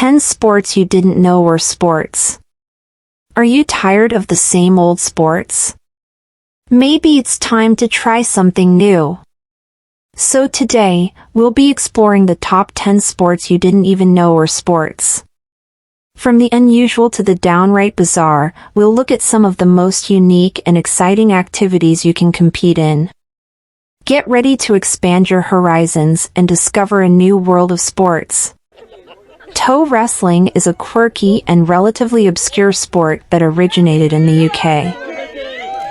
10 sports you didn't know were sports. Are you tired of the same old sports? Maybe it's time to try something new. So today, we'll be exploring the top 10 sports you didn't even know were sports. From the unusual to the downright bizarre, we'll look at some of the most unique and exciting activities you can compete in. Get ready to expand your horizons and discover a new world of sports. Toe wrestling is a quirky and relatively obscure sport that originated in the UK.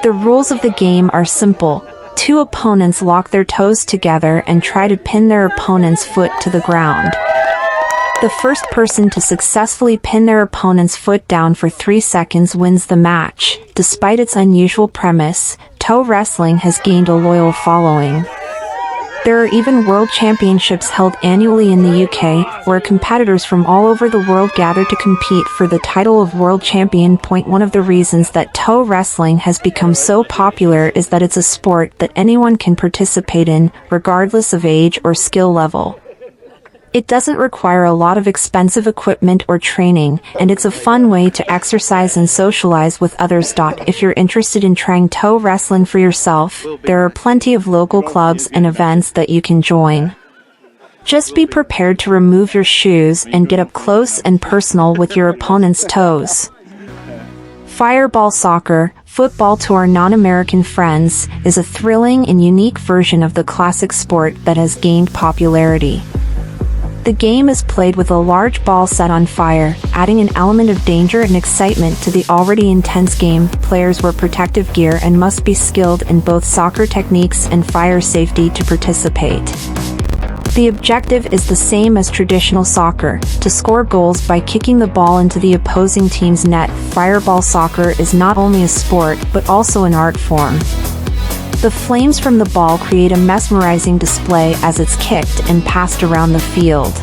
The rules of the game are simple. Two opponents lock their toes together and try to pin their opponent's foot to the ground. The first person to successfully pin their opponent's foot down for 3 seconds wins the match. Despite its unusual premise, toe wrestling has gained a loyal following. There are even world championships held annually in the UK, where competitors from all over the world gather to compete for the title of world champion. One of the reasons that toe wrestling has become so popular is that it's a sport that anyone can participate in, regardless of age or skill level. It doesn't require a lot of expensive equipment or training, and it's a fun way to exercise and socialize with others. If you're interested in trying toe wrestling for yourself, there are plenty of local clubs and events that you can join. Just be prepared to remove your shoes and get up close and personal with your opponent's toes. Fireball soccer, football to our non-American friends, is a thrilling and unique version of the classic sport that has gained popularity. The game is played with a large ball set on fire, adding an element of danger and excitement to the already intense game. Players wear protective gear and must be skilled in both soccer techniques and fire safety to participate. The objective is the same as traditional soccer, to score goals by kicking the ball into the opposing team's net. Fireball soccer is not only a sport, but also an art form. The flames from the ball create a mesmerizing display as it's kicked and passed around the field.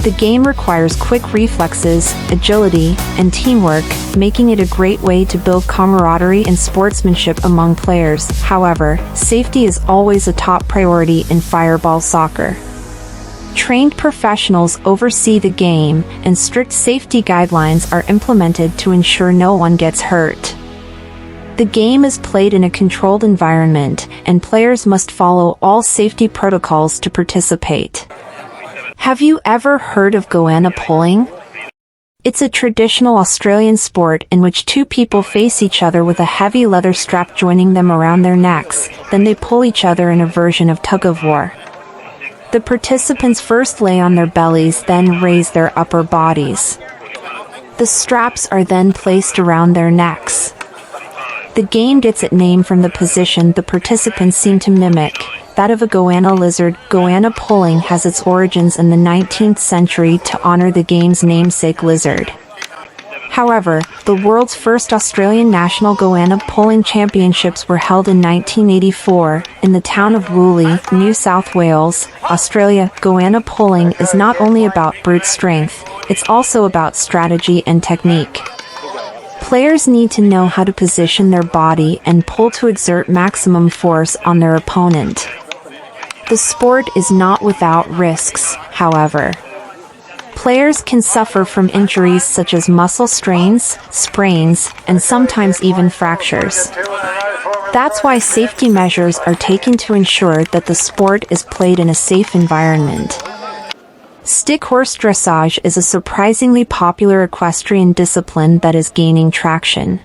The game requires quick reflexes, agility, and teamwork, making it a great way to build camaraderie and sportsmanship among players. However, safety is always a top priority in fireball soccer. Trained professionals oversee the game, and strict safety guidelines are implemented to ensure no one gets hurt. The game is played in a controlled environment, and players must follow all safety protocols to participate. Have you ever heard of goanna pulling? It's a traditional Australian sport in which two people face each other with a heavy leather strap joining them around their necks, then they pull each other in a version of tug-of-war. The participants first lay on their bellies, then raise their upper bodies. The straps are then placed around their necks. The game gets its name from the position the participants seem to mimic, that of a goanna lizard. Goanna pulling has its origins in the 19th century to honor the game's namesake lizard. However, the world's first Australian National Goanna Pulling Championships were held in 1984, in the town of Woolly, New South Wales, Australia. Goanna pulling is not only about brute strength, it's also about strategy and technique. Players need to know how to position their body and pull to exert maximum force on their opponent. The sport is not without risks, however. Players can suffer from injuries such as muscle strains, sprains, and sometimes even fractures. That's why safety measures are taken to ensure that the sport is played in a safe environment. Stick horse dressage is a surprisingly popular equestrian discipline that is gaining traction.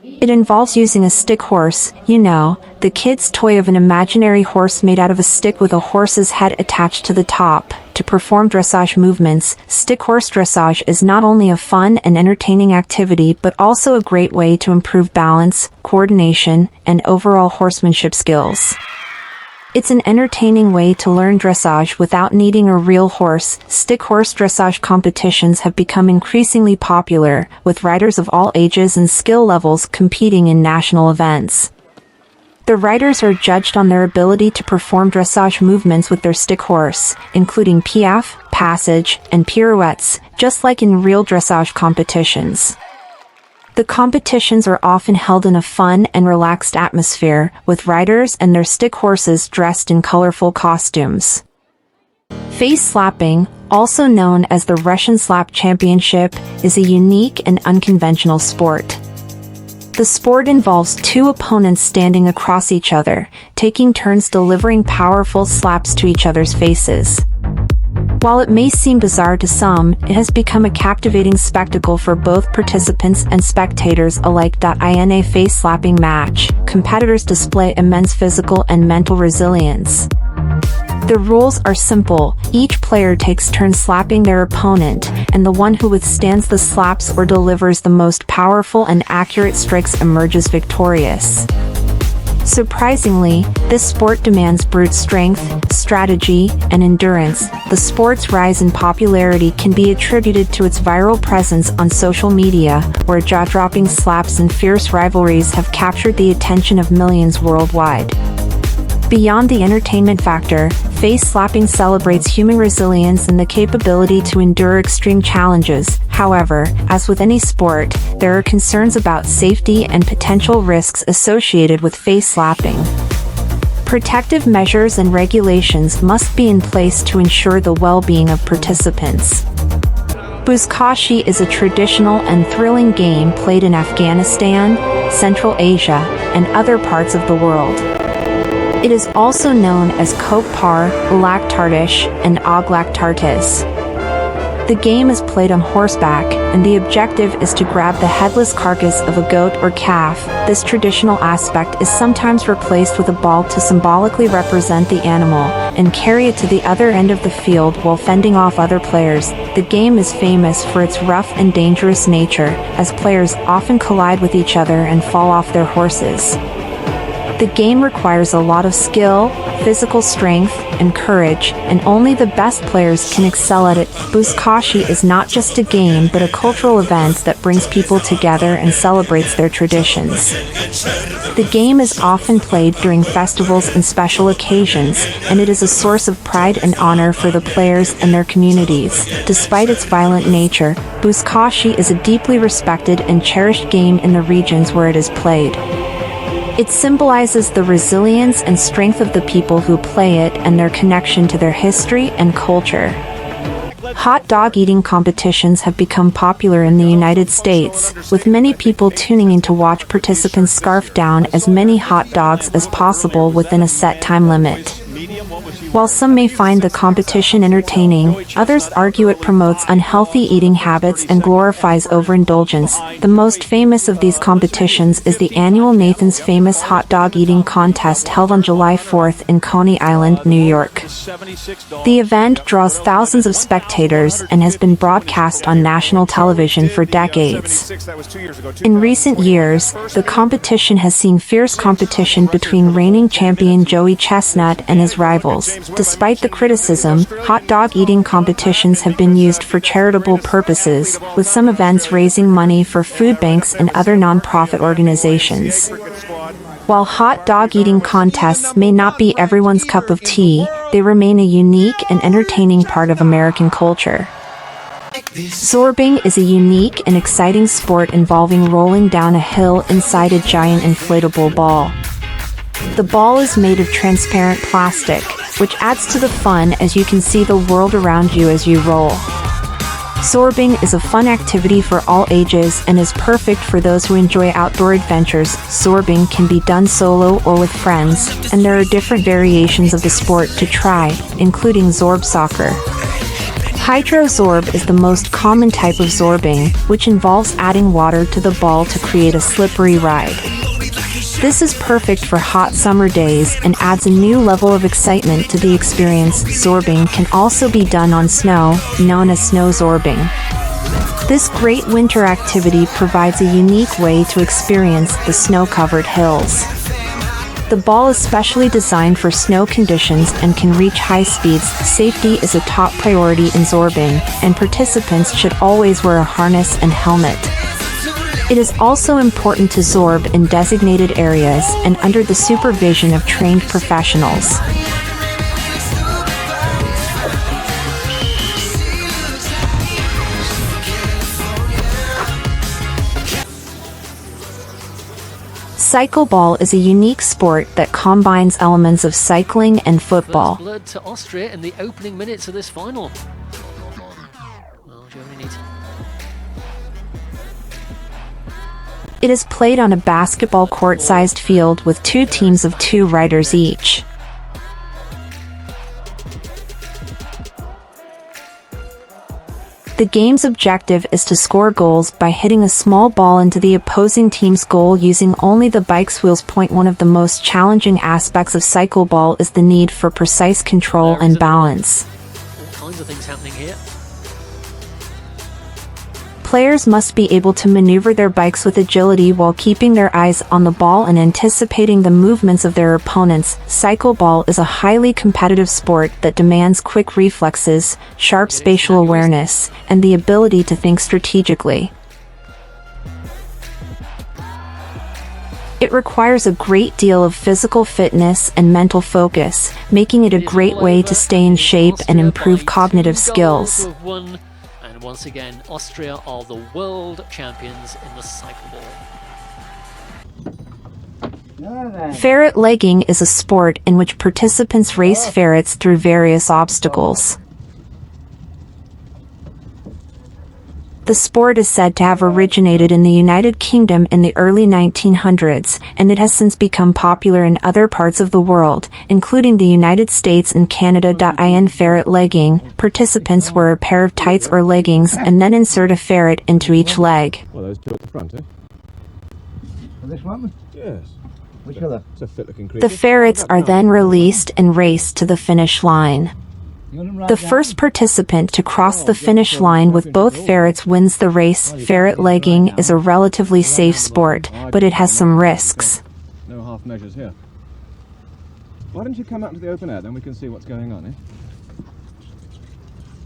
It involves using a stick horse, the kid's toy of an imaginary horse made out of a stick with a horse's head attached to the top, to perform dressage movements. Stick horse dressage is not only a fun and entertaining activity but also a great way to improve balance, coordination, and overall horsemanship skills. It's an entertaining way to learn dressage without needing a real horse. Stick horse dressage competitions have become increasingly popular, with riders of all ages and skill levels competing in national events. The riders are judged on their ability to perform dressage movements with their stick horse, including piaffe, passage, and pirouettes, just like in real dressage competitions. The competitions are often held in a fun and relaxed atmosphere, with riders and their stick horses dressed in colorful costumes. Face slapping, also known as the Russian Slap Championship, is a unique and unconventional sport. The sport involves two opponents standing across each other, taking turns delivering powerful slaps to each other's faces. While it may seem bizarre to some, it has become a captivating spectacle for both participants and spectators alike. In a face-slapping match, competitors display immense physical and mental resilience. The rules are simple: each player takes turns slapping their opponent, and the one who withstands the slaps or delivers the most powerful and accurate strikes emerges victorious. Surprisingly, this sport demands brute strength, strategy, and endurance. The sport's rise in popularity can be attributed to its viral presence on social media, where jaw-dropping slaps and fierce rivalries have captured the attention of millions worldwide. Beyond the entertainment factor, face-slapping celebrates human resilience and the capability to endure extreme challenges. However, as with any sport, there are concerns about safety and potential risks associated with face-slapping. Protective measures and regulations must be in place to ensure the well-being of participants. Buzkashi is a traditional and thrilling game played in Afghanistan, Central Asia, and other parts of the world. It is also known as Kokpar, Laktartish, and Oglaktartis. The game is played on horseback, and the objective is to grab the headless carcass of a goat or calf. This traditional aspect is sometimes replaced with a ball to symbolically represent the animal, and carry it to the other end of the field while fending off other players. The game is famous for its rough and dangerous nature, as players often collide with each other and fall off their horses. The game requires a lot of skill, physical strength, and courage, and only the best players can excel at it. Buzkashi is not just a game but a cultural event that brings people together and celebrates their traditions. The game is often played during festivals and special occasions, and it is a source of pride and honor for the players and their communities. Despite its violent nature, Buzkashi is a deeply respected and cherished game in the regions where it is played. It symbolizes the resilience and strength of the people who play it and their connection to their history and culture. Hot dog eating competitions have become popular in the United States, with many people tuning in to watch participants scarf down as many hot dogs as possible within a set time limit. While some may find the competition entertaining, others argue it promotes unhealthy eating habits and glorifies overindulgence. The most famous of these competitions is the annual Nathan's Famous Hot Dog Eating Contest held on July 4th in Coney Island, New York. The event draws thousands of spectators and has been broadcast on national television for decades. In recent years, the competition has seen fierce competition between reigning champion Joey Chestnut and his rivals. Despite the criticism, hot dog eating competitions have been used for charitable purposes, with some events raising money for food banks and other non-profit organizations. While hot dog eating contests may not be everyone's cup of tea, they remain a unique and entertaining part of American culture. Zorbing is a unique and exciting sport involving rolling down a hill inside a giant inflatable ball. The ball is made of transparent plastic, which adds to the fun as you can see the world around you as you roll. Zorbing is a fun activity for all ages and is perfect for those who enjoy outdoor adventures. Zorbing can be done solo or with friends, and there are different variations of the sport to try, including Zorb soccer. Hydro-Zorb is the most common type of zorbing, which involves adding water to the ball to create a slippery ride. This is perfect for hot summer days and adds a new level of excitement to the experience. Zorbing can also be done on snow, known as snow zorbing. This great winter activity provides a unique way to experience the snow-covered hills. The ball is specially designed for snow conditions and can reach high speeds. Safety is a top priority in zorbing, and participants should always wear a harness and helmet. It is also important to zorb in designated areas and under the supervision of trained professionals. Cycleball is a unique sport that combines elements of cycling and football. Blood to Austria in the opening minutes of this final. very neat. It is played on a basketball court-sized field with 2 teams of 2 riders each. The game's objective is to score goals by hitting a small ball into the opposing team's goal using only the bike's wheels. One of the most challenging aspects of cycle ball is the need for precise control and balance. All kinds of things happening here. Players must be able to maneuver their bikes with agility while keeping their eyes on the ball and anticipating the movements of their opponents. Cycle ball is a highly competitive sport that demands quick reflexes, sharp spatial awareness, and the ability to think strategically. It requires a great deal of physical fitness and mental focus, making it a great way to stay in shape and improve cognitive skills. And once again, Austria are the world champions in the cycle ball. Ferret legging is a sport in which participants race ferrets through various obstacles. The sport is said to have originated in the United Kingdom in the early 1900s, and it has since become popular in other parts of the world, including the United States and Canada. In ferret legging, participants wear a pair of tights or leggings and then insert a ferret into each leg. Well, those 2 at the front, eh? This one? Yes. Which other? It's a fit-looking creature. The ferrets are then released and raced to the finish line. The first participant to cross the finish line with both ferrets wins the race. Ferret legging is a relatively safe sport, but it has some risks. No half measures here. Why don't you come out into the open air, then we can see what's going on, eh?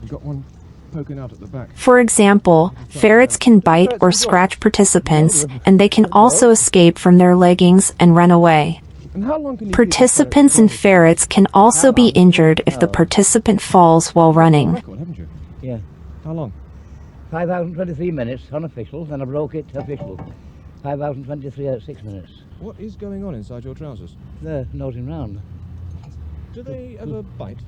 We've got one poking out at the back. For example, ferrets can bite or scratch participants, and they can also escape from their leggings and run away. And how long can you Participants and ferrets can also be injured if the participant falls while running. record, haven't you? Yeah. How long? 5,023 minutes unofficial, then I broke it official. 5,023 at 6 minutes. What is going on inside your trousers? They're nosing round. Do they ever bite?